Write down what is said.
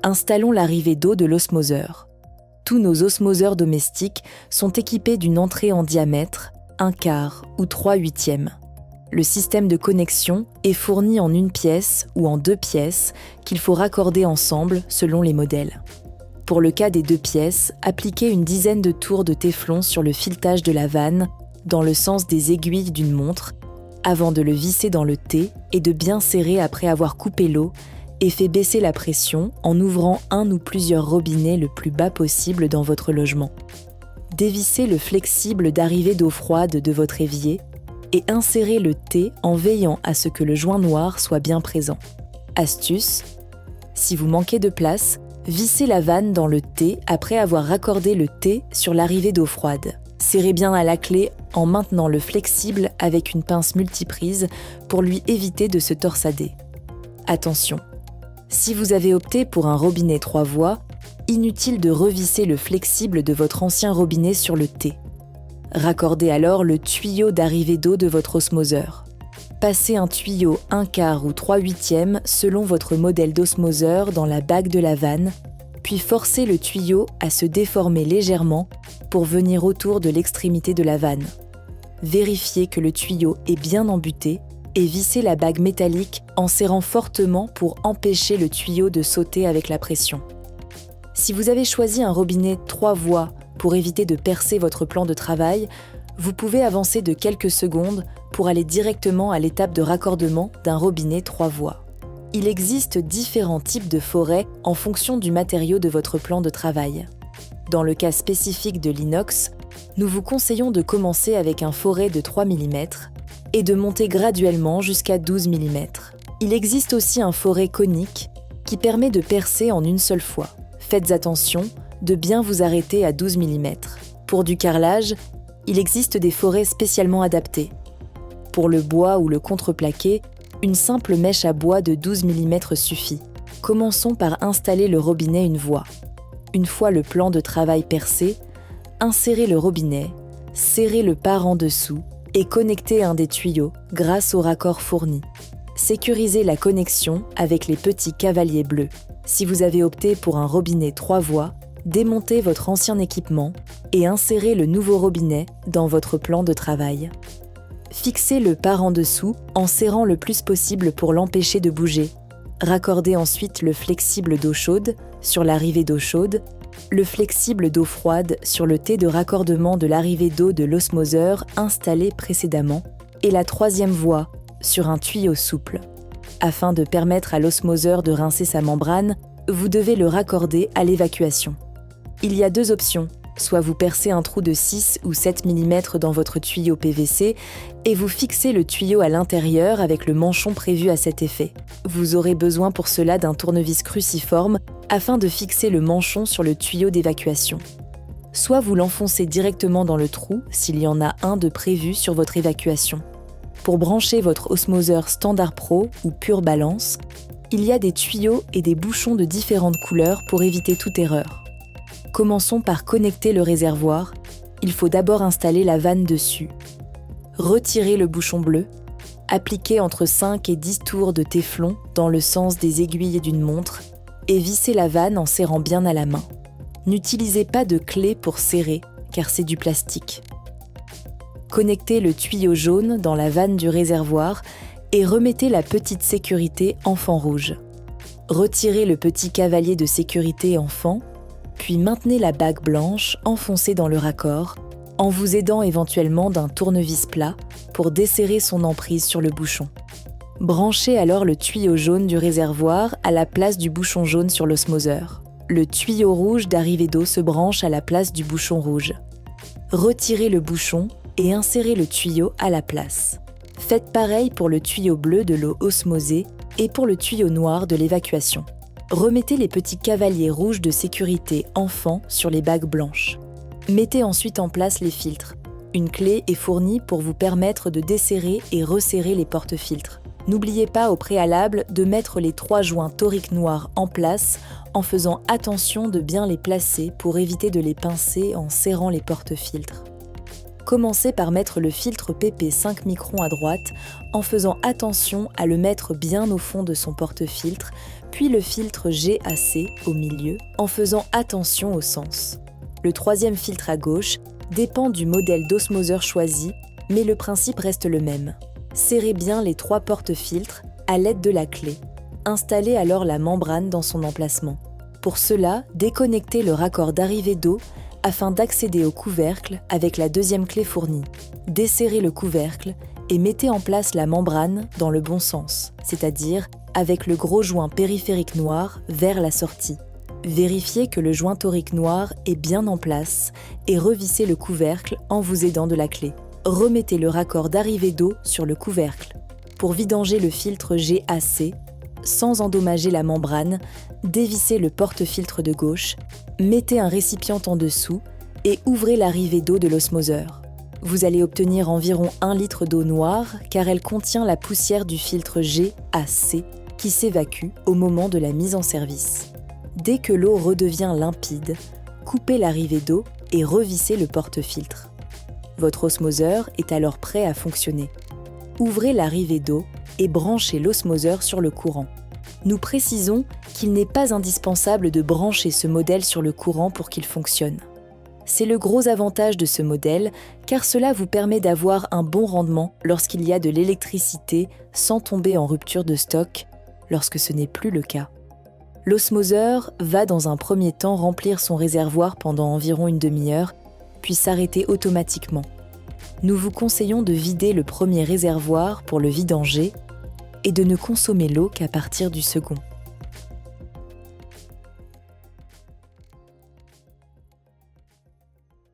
Installons l'arrivée d'eau de l'osmoseur. Tous nos osmoseurs domestiques sont équipés d'une entrée en diamètre, 1/4 ou 3/8. Le système de connexion est fourni en une pièce ou en 2 pièces qu'il faut raccorder ensemble selon les modèles. Pour le cas des 2 pièces, appliquez une dizaine de tours de téflon sur le filetage de la vanne dans le sens des aiguilles d'une montre avant de le visser dans le T et de bien serrer après avoir coupé l'eau et fait baisser la pression en ouvrant un ou plusieurs robinets le plus bas possible dans votre logement. Dévissez le flexible d'arrivée d'eau froide de votre évier et insérez le T en veillant à ce que le joint noir soit bien présent. Astuce, si vous manquez de place, vissez la vanne dans le T après avoir raccordé le T sur l'arrivée d'eau froide. Serrez bien à la clé en maintenant le flexible avec une pince multiprise pour lui éviter de se torsader. Attention, si vous avez opté pour un robinet 3 voies, inutile de revisser le flexible de votre ancien robinet sur le T. Raccordez alors le tuyau d'arrivée d'eau de votre osmoseur. Passez un tuyau 1/4 ou 3/8 selon votre modèle d'osmoseur dans la bague de la vanne, puis forcez le tuyau à se déformer légèrement pour venir autour de l'extrémité de la vanne. Vérifiez que le tuyau est bien embuté et vissez la bague métallique en serrant fortement pour empêcher le tuyau de sauter avec la pression. Si vous avez choisi un robinet 3 voies pour éviter de percer votre plan de travail, vous pouvez avancer de quelques secondes pour aller directement à l'étape de raccordement d'un robinet 3 voies. Il existe différents types de forêts en fonction du matériau de votre plan de travail. Dans le cas spécifique de l'inox, nous vous conseillons de commencer avec un forêt de 3 mm et de monter graduellement jusqu'à 12 mm. Il existe aussi un forêt conique qui permet de percer en une seule fois. Faites attention de bien vous arrêter à 12 mm. Pour du carrelage, il existe des forêts spécialement adaptées. Pour le bois ou le contreplaqué, une simple mèche à bois de 12 mm suffit. Commençons par installer le robinet une voie. Une fois le plan de travail percé, insérez le robinet, serrez le par en dessous et connectez un des tuyaux grâce au raccord fourni. Sécurisez la connexion avec les petits cavaliers bleus. Si vous avez opté pour un robinet 3 voies, démontez votre ancien équipement et insérez le nouveau robinet dans votre plan de travail. Fixez le par en dessous en serrant le plus possible pour l'empêcher de bouger. Raccordez ensuite le flexible d'eau chaude sur l'arrivée d'eau chaude, le flexible d'eau froide sur le T de raccordement de l'arrivée d'eau de l'osmoseur installé précédemment et la 3e voie sur un tuyau souple. Afin de permettre à l'osmoseur de rincer sa membrane, vous devez le raccorder à l'évacuation. Il y a 2 options, soit vous percez un trou de 6 ou 7 mm dans votre tuyau PVC et vous fixez le tuyau à l'intérieur avec le manchon prévu à cet effet. Vous aurez besoin pour cela d'un tournevis cruciforme afin de fixer le manchon sur le tuyau d'évacuation. Soit vous l'enfoncez directement dans le trou s'il y en a un de prévu sur votre évacuation. Pour brancher votre osmoseur Standard Pro ou Pure Balance, il y a des tuyaux et des bouchons de différentes couleurs pour éviter toute erreur. Commençons par connecter le réservoir. Il faut d'abord installer la vanne dessus. Retirez le bouchon bleu. Appliquez entre 5 et 10 tours de téflon dans le sens des aiguilles d'une montre et vissez la vanne en serrant bien à la main. N'utilisez pas de clé pour serrer, car c'est du plastique. Connectez le tuyau jaune dans la vanne du réservoir et remettez la petite sécurité enfant rouge. Retirez le petit cavalier de sécurité enfant, puis maintenez la bague blanche enfoncée dans le raccord, en vous aidant éventuellement d'un tournevis plat pour desserrer son emprise sur le bouchon. Branchez alors le tuyau jaune du réservoir à la place du bouchon jaune sur l'osmoseur. Le tuyau rouge d'arrivée d'eau se branche à la place du bouchon rouge. Retirez le bouchon et insérez le tuyau à la place. Faites pareil pour le tuyau bleu de l'eau osmosée et pour le tuyau noir de l'évacuation. Remettez les petits cavaliers rouges de sécurité enfant sur les bagues blanches. Mettez ensuite en place les filtres. Une clé est fournie pour vous permettre de desserrer et resserrer les porte-filtres. N'oubliez pas au préalable de mettre les 3 joints toriques noirs en place en faisant attention de bien les placer pour éviter de les pincer en serrant les porte-filtres. Commencez par mettre le filtre PP 5 microns à droite en faisant attention à le mettre bien au fond de son porte-filtre, puis le filtre GAC au milieu en faisant attention au sens. Le troisième filtre à gauche dépend du modèle d'osmoseur choisi, mais le principe reste le même. Serrez bien les 3 porte-filtres à l'aide de la clé. Installez alors la membrane dans son emplacement. Pour cela, déconnectez le raccord d'arrivée d'eau afin d'accéder au couvercle avec la deuxième clé fournie. Desserrez le couvercle et mettez en place la membrane dans le bon sens, c'est-à-dire avec le gros joint périphérique noir vers la sortie. Vérifiez que le joint torique noir est bien en place et revissez le couvercle en vous aidant de la clé. Remettez le raccord d'arrivée d'eau sur le couvercle. Pour vidanger le filtre GAC, sans endommager la membrane, dévissez le porte-filtre de gauche, mettez un récipient en dessous et ouvrez l'arrivée d'eau de l'osmoseur. Vous allez obtenir environ 1 litre d'eau noire car elle contient la poussière du filtre GAC qui s'évacue au moment de la mise en service. Dès que l'eau redevient limpide, coupez l'arrivée d'eau et revissez le porte-filtre. Votre osmoseur est alors prêt à fonctionner. Ouvrez l'arrivée d'eau et branchez l'osmoseur sur le courant. Nous précisons qu'il n'est pas indispensable de brancher ce modèle sur le courant pour qu'il fonctionne. C'est le gros avantage de ce modèle car cela vous permet d'avoir un bon rendement lorsqu'il y a de l'électricité sans tomber en rupture de stock lorsque ce n'est plus le cas. L'osmoseur va dans un premier temps remplir son réservoir pendant environ une demi-heure, puis s'arrêter automatiquement. Nous vous conseillons de vider le premier réservoir pour le vidanger et de ne consommer l'eau qu'à partir du second.